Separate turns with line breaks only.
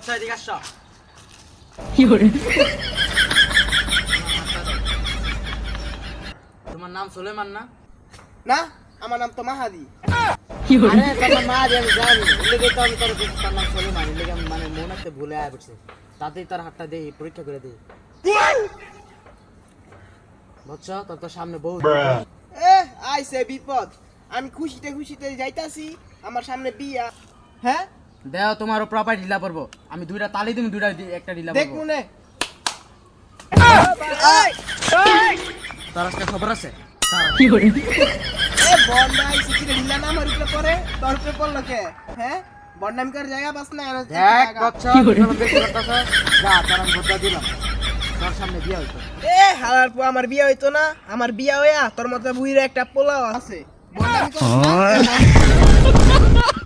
বচ্চা এদিকে আসো। তোমার নাম সুলেমান না?
না, আমার নাম তো মাহাদি।
আরে তোমার মা যে আমি জানি, এদিকে তো আমি তোর বলছি তার নাম সুলেমান, এদিকে আমি মানে মনে একটা ভুলে আয় পড়ছে, তাতেই তার হাতটা দেই পরীক্ষা করে দেই। বচ্চা তোর তো সামনে বউ।
এ আইছে বিপদ, আমি খুশিতে খুশিতে যাইতাছি, আমার সামনে বিয়া। হ্যাঁ
দেও তোমার প্রপার্টি ঢিলা পড়বো, আমি দুইটা তালি তুমি দুইটা একটা ঢিলা
দেখ
পড়বো।
মনে
তার আজকে খবর আছে।
এ বন্ডা আইছে কি ঢিলা না আমার উপরে পড়ে, তোর উপরে পড়লো কে? হ্যাঁ বন্ডামি করে জায়গা পাস না এর
দেখ বচ্চা তুমি বেশি করতেছ, যা তোর আমি ভোটটা দিলাম, তোর সামনে বিয়ে হইতো।
এ হালার পো আমার বিয়া হইতো না, আমার বিয়া হইয়া তোর মতো বুইরা একটা পোলাও আছে বন্ডামি করছিস না?